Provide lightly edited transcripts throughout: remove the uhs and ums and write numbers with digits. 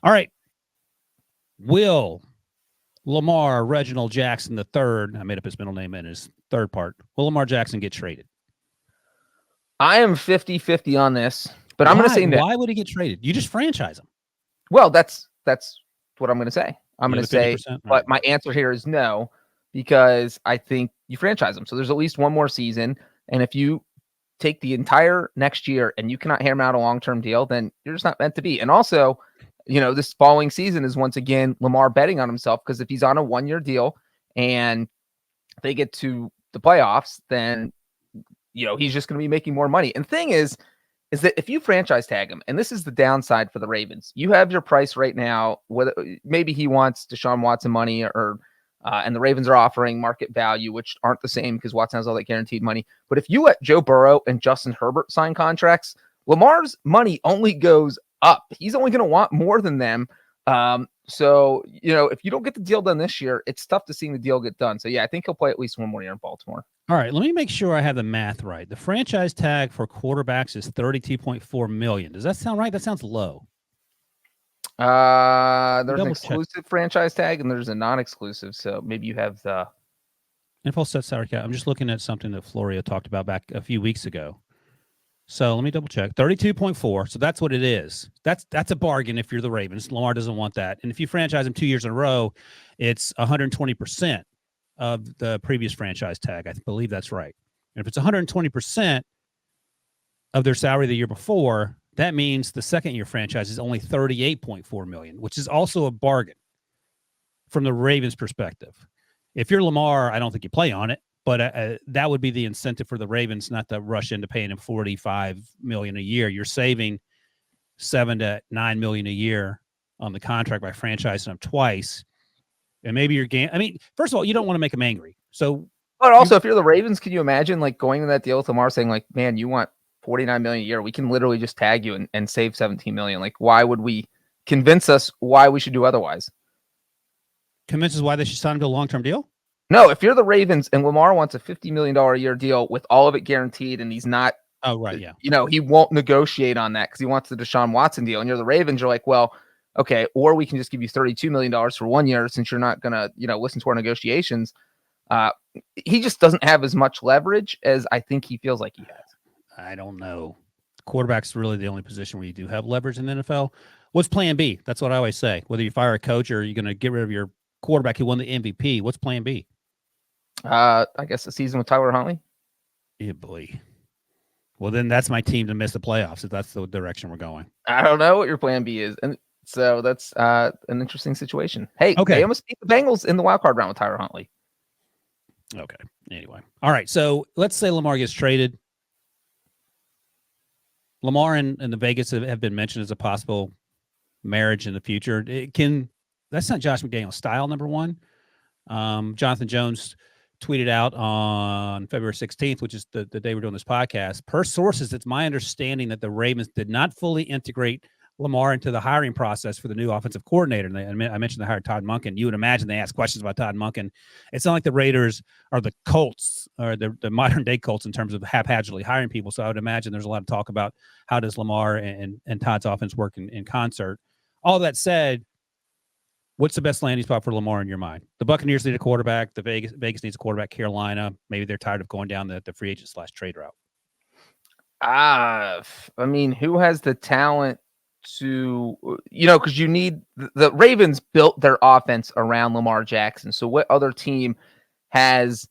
All right. Will Lamar Reginald Jackson the third, I made up his middle name in his third part, will Lamar Jackson get traded? I am 50-50 on this, but I'm going to say no. Why would he get traded? You just franchise him. Well, that's what I'm going to say. I'm going to say, 50%? but my answer here is no, because I think you franchise him. So there's at least one more season. And if you take the entire next year and you cannot hammer out a long-term deal, then you're just not meant to be. And also, this following season is once again Lamar betting on himself, because if he's on a 1-year deal and they get to the playoffs, then he's just going to be making more money. And the thing is that if you franchise tag him, and this is the downside for the Ravens, you have your price right now. Whether maybe he wants Deshaun Watson money, or and the Ravens are offering market value, which aren't the same because Watson has all that guaranteed money. But if you let Joe Burrow and Justin Herbert sign contracts, Lamar's money only goes up. He's only going to want more than them. So, if you don't get the deal done this year, it's tough to see the deal get done. So, yeah, I think he'll play at least one more year in Baltimore. All right, let me make sure I have the math right. The franchise tag for quarterbacks is $32.4 million. Does that sound right? That sounds low. There's an exclusive franchise tag and there's a non-exclusive. So maybe you have the info set salary cap. I'm just looking at something that Florio talked about back a few weeks ago. So let me double check. 32.4. So that's what it is. That's a bargain if you're the Ravens. Lamar doesn't want that. And if you franchise him 2 years in a row, it's 120% of the previous franchise tag. I believe that's right. And if it's 120% of their salary the year before, that means the second year franchise is only $38.4 million, which is also a bargain from the Ravens' perspective. If you're Lamar, I don't think you play on it, but that would be the incentive for the Ravens not to rush into paying him $45 million a year. You're saving $7 to $9 million a year on the contract by franchising him twice. And maybe you're game. I mean, first of all, you don't want to make him angry. So, but also, if you're the Ravens, can you imagine like going to that deal with Lamar saying like, man, you want $49 million a year? We can literally just tag you and save $17 million. Like, why would we convince us why we should do otherwise? Convince us why they should sign him to a long-term deal? No, if you're the Ravens and Lamar wants a $50 million a year deal with all of it guaranteed, and he's not, oh, right, yeah. He won't negotiate on that because he wants the Deshaun Watson deal. And you're the Ravens, you're like, well, okay, or we can just give you $32 million for 1 year since you're not going to, listen to our negotiations. He just doesn't have as much leverage as I think he feels like he has. I don't know. Quarterback's really the only position where you do have leverage in the NFL. What's plan B? That's what I always say. Whether you fire a coach or you're going to get rid of your quarterback who won the MVP, what's plan B? I guess the season with Tyler Huntley. Yeah, boy. Well, then that's my team to miss the playoffs if that's the direction we're going. I don't know what your plan B is. And so that's an interesting situation. Hey, okay. They almost beat the Bengals in the wild card round with Tyler Huntley. Okay. Anyway. All right. So let's say Lamar gets traded. Lamar and the Vegas have been mentioned as a possible marriage in the future. That's not Josh McDaniel's style, number one. Jonathan Jones tweeted out on February 16th, which is the day we're doing this podcast. Per sources, it's my understanding that the Ravens did not fully integrate Lamar into the hiring process for the new offensive coordinator. And I mentioned they hired Todd Monken. You would imagine they asked questions about Todd Monken. It's not like the Raiders are the Colts or the modern day Colts in terms of haphazardly hiring people. So I would imagine there's a lot of talk about how does Lamar and Todd's offense work in concert. All that said, what's the best landing spot for Lamar in your mind? The Buccaneers need a quarterback. The Vegas needs a quarterback. Carolina, maybe they're tired of going down the free agent / trade route. I mean, who has the talent to, because you need the Ravens built their offense around Lamar Jackson. So what other team has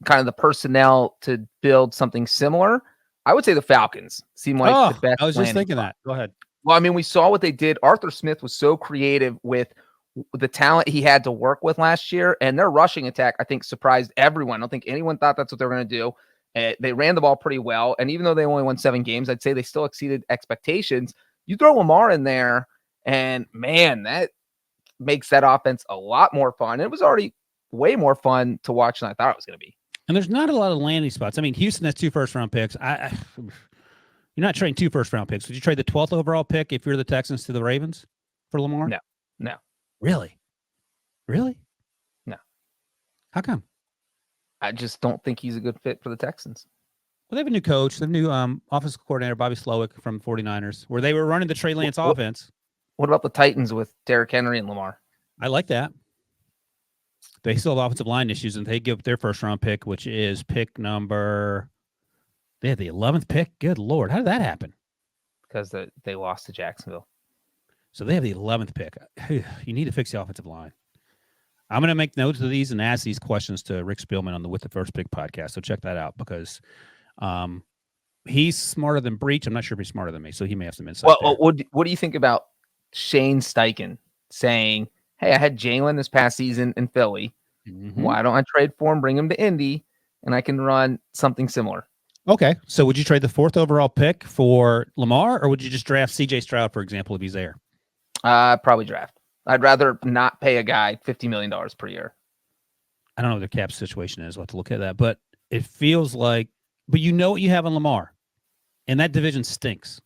kind of the personnel to build something similar? I would say the Falcons seem like the best. I was just thinking that. Go ahead. Well, I mean, we saw what they did. Arthur Smith was so creative with the talent he had to work with last year, and their rushing attack, I think, surprised everyone. I don't think anyone thought that's what they were going to do. They ran the ball pretty well, and even though they only won 7 games, I'd say they still exceeded expectations. You throw Lamar in there, and man, that makes that offense a lot more fun. It was already way more fun to watch than I thought it was going to be. And there's not a lot of landing spots. I mean, Houston has 2 first-round picks. You're not trading 2 first-round picks. Would you trade the 12th overall pick if you're the Texans to the Ravens for Lamar? No. Really? No. How come? I just don't think he's a good fit for the Texans. Well, they have a new coach. They have a new offensive coordinator, Bobby Slowick from 49ers, where they were running the Trey Lance offense. What about the Titans with Derrick Henry and Lamar? I like that. They still have offensive line issues, and they give up their first round pick, which is pick number. They had the 11th pick. Good Lord. How did that happen? Because they lost to Jacksonville. So they have the 11th pick. You need to fix the offensive line. I'm going to make notes of these and ask these questions to Rick Spielman on the With the First Pick podcast. So check that out because he's smarter than Breech. I'm not sure if he's smarter than me, so he may have some insight. Well, what do you think about Shane Steichen saying, hey, I had Jalen this past season in Philly. Mm-hmm. Why don't I trade for him, bring him to Indy, and I can run something similar? Okay. So would you trade the 4th overall pick for Lamar, or would you just draft C.J. Stroud, for example, if he's there? Probably draft. I'd rather not pay a guy $50 million per year. I don't know what their cap situation is. We'll have to look at that. But it feels like, but you know what you have on Lamar, and that division stinks.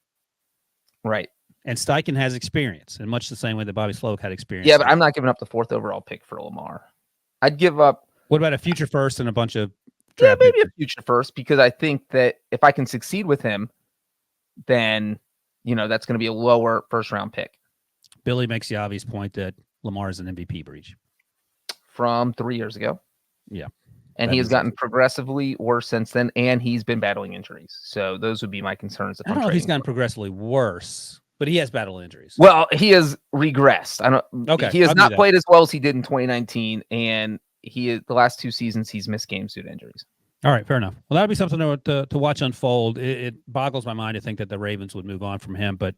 Right. And Steichen has experience, in much the same way that Bobby Sloak had experience. Yeah, but I'm not giving up the 4th overall pick for Lamar. I'd give up. What about a future first and a bunch of maybe a future first, because I think that if I can succeed with him, then, that's going to be a lower first round pick. Billy makes the obvious point that Lamar is an MVP Breech. From 3 years ago. Yeah. And he has gotten progressively worse since then, and he's been battling injuries. So those would be my concerns. I don't know if he's gotten progressively worse, but he has battled injuries. Well, he has regressed. Okay. He has not played as well as he did in 2019, and the last 2 seasons he's missed games due to injuries. All right, fair enough. Well, that'll be something to watch unfold. It boggles my mind to think that the Ravens would move on from him, but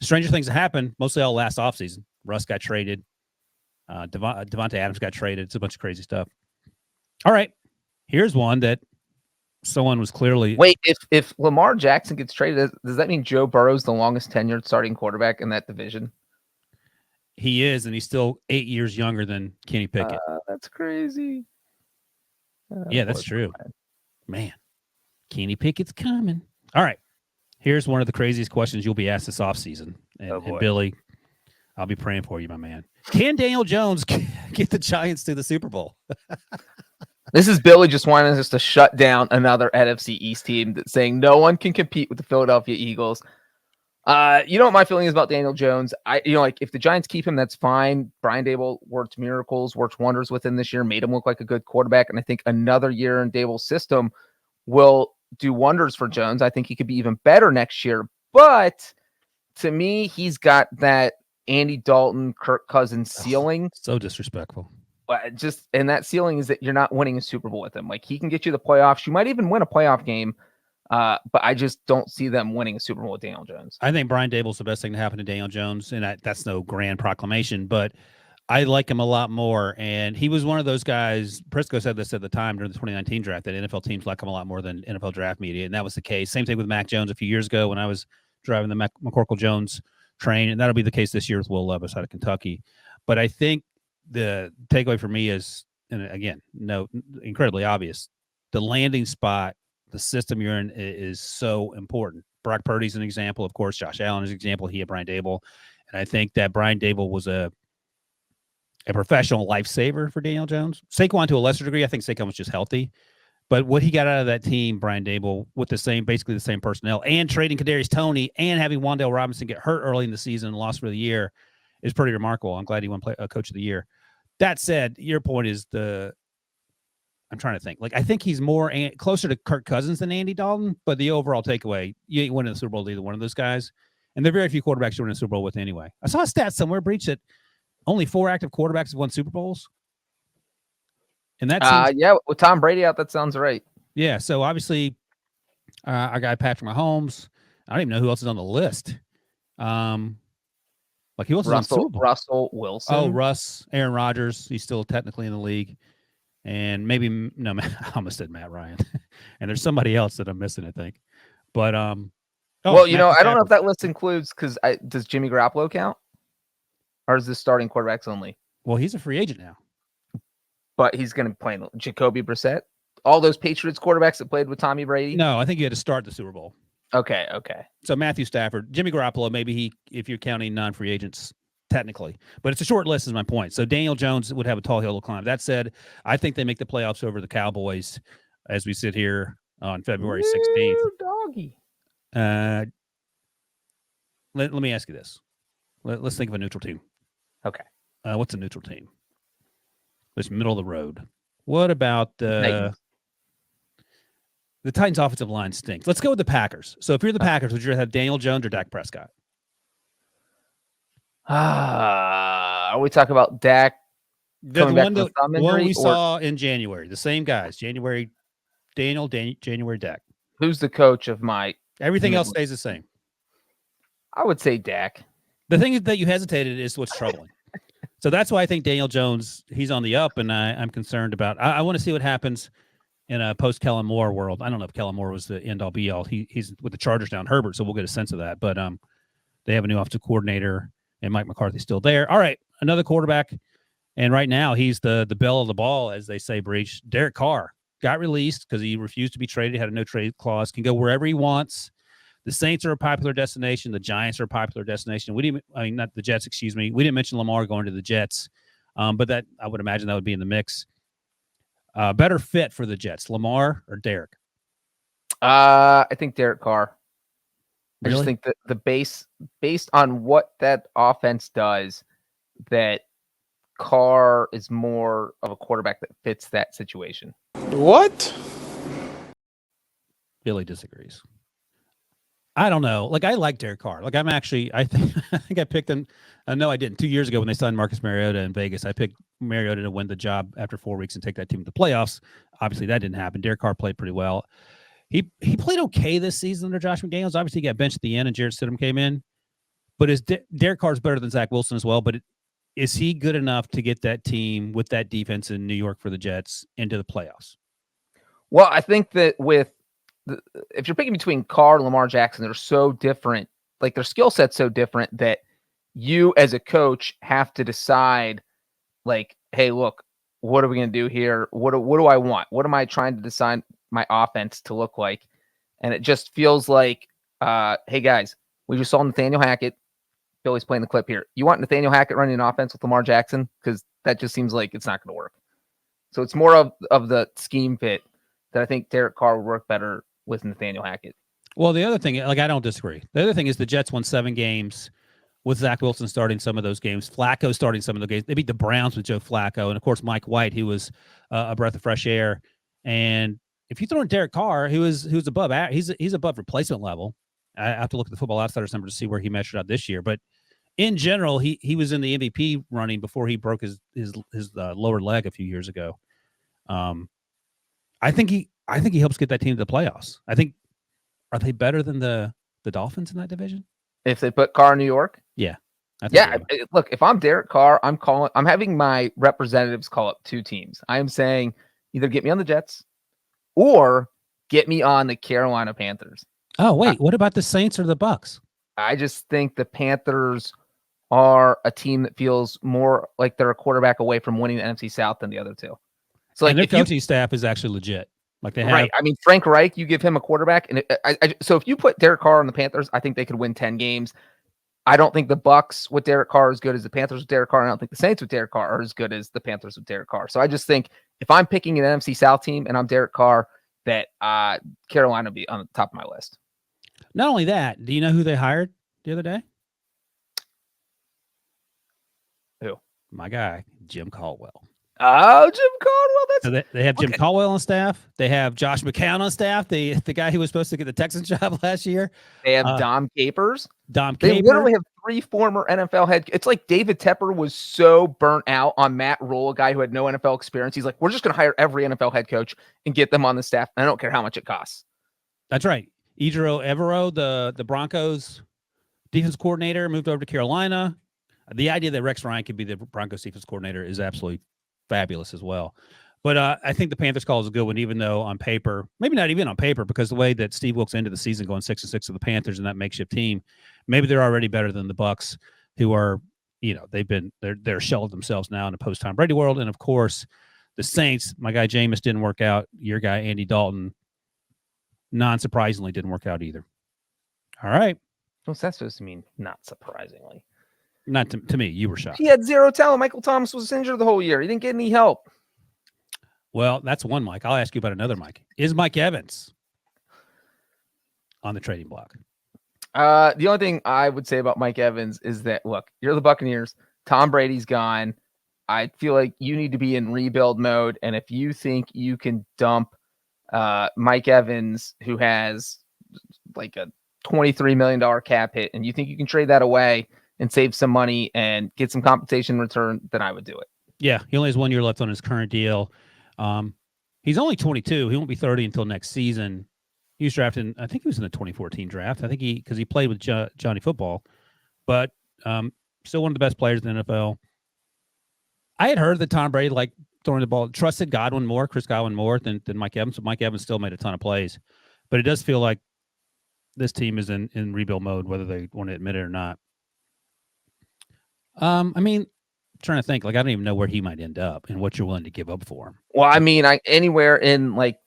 stranger things have happened, mostly all last offseason. Russ got traded. Devontae Adams got traded. It's a bunch of crazy stuff. All right. Here's one that someone was clearly... Wait, if Lamar Jackson gets traded, does that mean Joe Burrow's the longest tenured starting quarterback in that division? He is, and he's still 8 years younger than Kenny Pickett. That's crazy. Yeah, that's true. Man, Kenny Pickett's coming. All right. Here's one of the craziest questions you'll be asked this offseason. And Billy, I'll be praying for you, my man. Can Daniel Jones get the Giants to the Super Bowl? This is Billy just wanting us to shut down another NFC East team that's saying no one can compete with the Philadelphia Eagles. You know what my feeling is about Daniel Jones? If the Giants keep him, that's fine. Brian Daboll worked miracles, worked wonders with him this year, made him look like a good quarterback. And I think another year in Daboll's system will do wonders for Jones. I think he could be even better next year. But to me, he's got that Andy Dalton, Kirk Cousins ceiling. So disrespectful. And that ceiling is that you're not winning a Super Bowl with him. Like, he can get you the playoffs. You might even win a playoff game. But I just don't see them winning a Super Bowl with Daniel Jones. I think Brian Daboll's the best thing to happen to Daniel Jones, and that's no grand proclamation, but I like him a lot more. And he was one of those guys. Prisco said this at the time during the 2019 draft, that NFL teams like him a lot more than NFL draft media, and that was the case. Same thing with Mac Jones a few years ago when I was driving the McCorkle-Jones train, and that'll be the case this year with Will Levis out of Kentucky. But I think the takeaway for me is, and again, incredibly obvious, the landing spot, the system you're in is so important. Brock Purdy's an example, of course. Josh Allen is an example. He had Brian Daboll. And I think that Brian Daboll was a professional lifesaver for Daniel Jones. Saquon to a lesser degree. I think Saquon was just healthy. But what he got out of that team, Brian Daboll, with basically the same personnel, and trading Kadarius Toney and having Wan'Dale Robinson get hurt early in the season and lost for the year is pretty remarkable. I'm glad he won Coach of the Year. That said, your point is I'm trying to think. I think he's closer to Kirk Cousins than Andy Dalton, but the overall takeaway, you ain't winning the Super Bowl with either one of those guys. And there are very few quarterbacks you're winning the Super Bowl with anyway. I saw a stat somewhere, Breech, that only 4 active quarterbacks have won Super Bowls. And that's with Tom Brady out, that sounds right. Yeah, so obviously our guy Patrick Mahomes, I don't even know who else is on the list. Who else is on the Super Bowl? Russell Wilson. Oh, Russ, Aaron Rodgers, he's still technically in the league. And maybe I almost said Matt Ryan, and there's somebody else that I'm missing, I think. But I don't know if that list includes, because does Jimmy Garoppolo count, or is this starting quarterbacks only? Well, he's a free agent now, but he's going to be playing Jacoby Brissett, all those Patriots quarterbacks that played with Tommy Brady. No, I think you had to start the Super Bowl. Okay. So Matthew Stafford, Jimmy Garoppolo, maybe if you're counting non-free agents. Technically, but it's a short list is my point. So Daniel Jones would have a tall hill to climb. That said, I think they make the playoffs over the Cowboys as we sit here on February 16th. Doggy. Let me ask you this. Let's think of a neutral team. Okay. What's a neutral team? It's middle of the road. What about Titans. The Titans' offensive line stinks. Let's go with the Packers. So if you're the Packers, would you rather have Daniel Jones or Dak Prescott? Are we talking about Dak The coming back one from that the thumb the one injury, we or saw in January. The same guys. January Daniel, January Dak. who's the coach of my? Everything else Midland? stays the same. I would say Dak. The thing that you hesitated is what's troubling. So that's why I think Daniel Jones, he's on the up, and I'm concerned about. I want to see what happens in a post Kellen Moore world. I don't know if Kellen Moore was the end all be all. He's with the Chargers down Herbert, so we'll get a sense of that. But they have a new offensive coordinator, and Mike McCarthy's still there. All right, another quarterback, and right now he's the belle of the ball, as they say. Breech. Derek Carr got released because he refused to be traded. Had a no trade clause. Can go wherever he wants. The Saints are a popular destination. The Giants are a popular destination. Not the Jets, excuse me. We didn't mention Lamar going to the Jets, but that I would imagine that would be in the mix. Better fit for the Jets, Lamar or Derek? I think Derek Carr. I Really? just think that based on what that offense does, that Carr is more of a quarterback that fits that situation. What? Billy disagrees. I don't know. Like, I like Derek Carr. Like, I think I picked him. No, I didn't. 2 years ago when they signed Marcus Mariota in Vegas, I picked Mariota to win the job after 4 weeks and take that team to the playoffs. Obviously, that didn't happen. Derek Carr played pretty well. He played okay this season under Josh McDaniels. Obviously, he got benched at the end and Jarrett Stidham came in. But Derek Carr's better than Zach Wilson as well. But is he good enough to get that team with that defense in New York for the Jets into the playoffs? Well, I think that if you're picking between Carr and Lamar Jackson, they're so different. Like, their skill set's so different that you as a coach have to decide, like, hey, look, what are we going to do here? What do I want? What am I trying to design my offense to look like? And it just feels like, hey, guys, we just saw Nathaniel Hackett. Billy's playing the clip here. You want Nathaniel Hackett running an offense with Lamar Jackson? Because that just seems like it's not going to work. So it's more of the scheme fit that I think Derek Carr would work better with Nathaniel Hackett. Well, the other thing, like, I don't disagree. The other thing is the Jets won 7 games with Zach Wilson starting some of those games. Flacco starting some of the games. They beat the Browns with Joe Flacco. And, of course, Mike White, who was a breath of fresh air. And if you throw in Derek Carr, who's above, he's above replacement level. I have to look at the Football Outsiders number to see where he measured out this year. But in general, he was in the MVP running before he broke his lower leg a few years ago. I think he helps get that team to the playoffs. Are they better than the Dolphins in that division? If they put Carr in New York? Yeah. Look, if I'm Derek Carr, I'm having my representatives call up 2 teams. I am saying either get me on the Jets or get me on the Carolina Panthers. Oh, wait, what about the Saints or the Bucks? I just think the Panthers are a team that feels more like they're a quarterback away from winning the NFC South than the other two. So, like, and their coaching staff is actually legit. Like, they have, right. I mean, Frank Reich, you give him a quarterback, and so if you put Derek Carr on the Panthers, I think they could win 10 games. I don't think the Bucks with Derek Carr are as good as the Panthers with Derek Carr. And I don't think the Saints with Derek Carr are as good as the Panthers with Derek Carr. So I just think if I'm picking an NFC South team and I'm Derek Carr, that Carolina will be on the top of my list. Not only that, do you know who they hired the other day? Who? My guy, Jim Caldwell. Oh, Jim Caldwell. So they have Jim Caldwell on staff. They have Josh McCown on staff, the guy who was supposed to get the Texans job last year. They have Dom Capers. They literally have 3 former NFL head. It's like David Tepper was so burnt out on Matt Rule, a guy who had no NFL experience. He's like, we're just going to hire every NFL head coach and get them on the staff. And I don't care how much it costs. That's right. Ejiro Evero, the Broncos defense coordinator, moved over to Carolina. The idea that Rex Ryan could be the Broncos defense coordinator is absolutely fabulous as well. But I think the Panthers call is a good one, even though on paper, maybe not even on paper, because the way that Steve Wilkes ended the season going 6-6 with the Panthers and that makeshift team, maybe they're already better than the Bucks, who are, they're a shell of themselves now in a post-Tom Brady world. And of course, the Saints, my guy Jameis didn't work out. Your guy Andy Dalton, non-surprisingly, didn't work out either. All right. What's that supposed to mean? Not surprisingly. Not to me. You were shocked. He had 0 talent. Michael Thomas was injured the whole year. He didn't get any help. Well, that's one Mike. I'll ask you about another Mike. Is Mike Evans on the trading block? The only thing I would say about Mike Evans is that, look, you're the Buccaneers. Tom Brady's gone. I feel like you need to be in rebuild mode. And if you think you can dump Mike Evans, who has like a $23 million cap hit, and you think you can trade that away and save some money and get some compensation in return, then I would do it. Yeah, he only has 1 year left on his current deal. He's only 22. He won't be 30 until next season. He was drafted, I think he was in the 2014 draft. I think because he played with Johnny Football, but still one of the best players in the NFL. I had heard that Tom Brady liked throwing the ball, trusted Chris Godwin more than Mike Evans. So Mike Evans still made a ton of plays, but it does feel like this team is in rebuild mode, whether they want to admit it or not. I mean, trying to think, like, I don't even know where he might end up and what you're willing to give up for him. Well, I mean, anywhere in like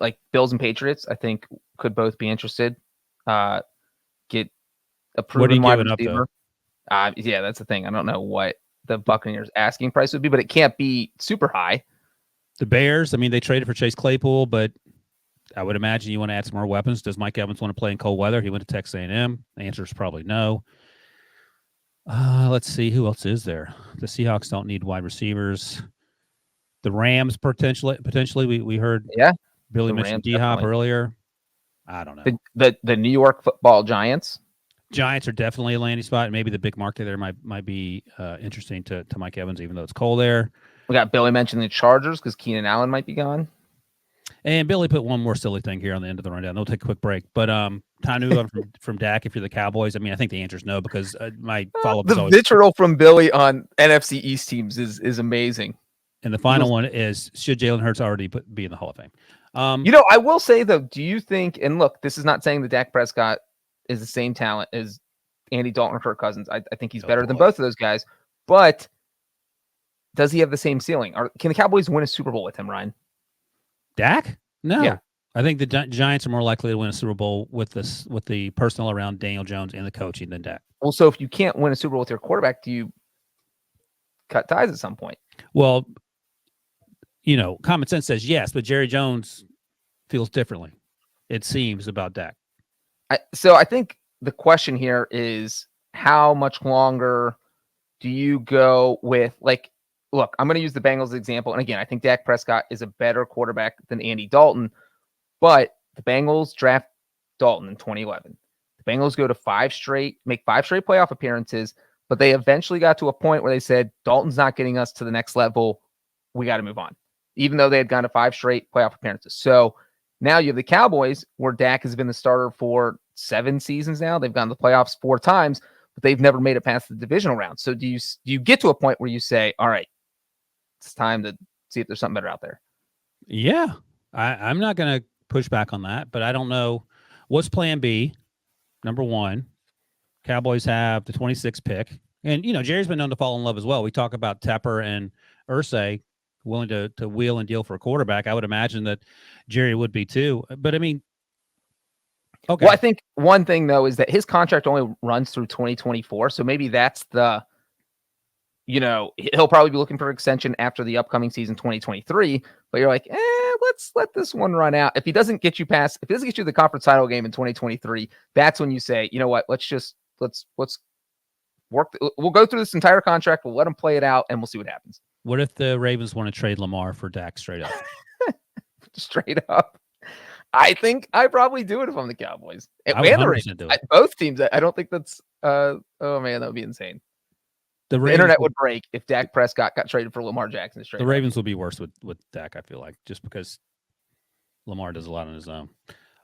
like Bills and Patriots, I think could both be interested. Get a proven wide receiver. Yeah, that's the thing. I don't know what the Buccaneers asking price would be, but it can't be super high. The Bears, I mean, they traded for Chase Claypool, but I would imagine you want to add some more weapons. Does Mike Evans want to play in cold weather? He went to Texas A&M. The answer is probably no. Let's see. Who else is there? The Seahawks don't need wide receivers. The Rams potentially. We heard Billy mentioned D-Hop earlier. I don't know. The New York Football Giants. Giants are definitely a landing spot. Maybe the big market there might be interesting to Mike Evans, even though it's cold there. We got Billy mentioned the Chargers because Keenan Allen might be gone. And Billy put one more silly thing here on the end of the rundown. They'll take a quick break. But Tanu from Dak, if you're the Cowboys, I mean, I think the answer is no, because my follow-up is always... vitriol from Billy on NFC East teams is amazing. And the final one is, should Jalen Hurts already be in the Hall of Fame? I will say, though, do you think, and look, this is not saying that Dak Prescott is the same talent as Andy Dalton or Kirk Cousins. I think he's better than both of those guys. But does he have the same ceiling? Or can the Cowboys win a Super Bowl with him, Ryan? Dak? No. Yeah. I think the Giants are more likely to win a Super Bowl with the personnel around Daniel Jones and the coaching than Dak. Well, so if you can't win a Super Bowl with your quarterback, do you cut ties at some point? Well, common sense says yes, but Jerry Jones feels differently, it seems, about Dak. So I think the question here is, how much longer do you go with, like, look, I'm going to use the Bengals example. And again, I think Dak Prescott is a better quarterback than Andy Dalton, but the Bengals draft Dalton in 2011. The Bengals go to make 5 straight playoff appearances, but they eventually got to a point where they said, Dalton's not getting us to the next level. We got to move on, even though they had gone to 5 straight playoff appearances. So now you have the Cowboys, where Dak has been the starter for 7 seasons now. They've gone to the playoffs 4 times, but they've never made it past the divisional round. So do you get to a point where you say, all right, it's time to see if there's something better out there? Yeah, I'm not going to push back on that, but I don't know. What's plan B? Number one, Cowboys have the 26th pick. And, Jerry's been known to fall in love as well. We talk about Tepper and Irsay willing to wheel and deal for a quarterback. I would imagine that Jerry would be too. But, I mean, okay. Well, I think one thing, though, is that his contract only runs through 2024. So maybe that's he'll probably be looking for extension after the upcoming season 2023, but you're like, let's let this one run out. If he doesn't get you to the conference title game in 2023, that's when you say, you know what, let's work. We'll go through this entire contract. We'll let him play it out and we'll see what happens. What if the Ravens want to trade Lamar for Dak straight up? Straight up. I think I probably do it if I'm the Cowboys. I would 100% do it. Both teams. I don't think that's, oh man, that would be insane. The internet would break if Dak Prescott got traded for Lamar Jackson. The Ravens will be worse with Dak, I feel like, just because Lamar does a lot on his own.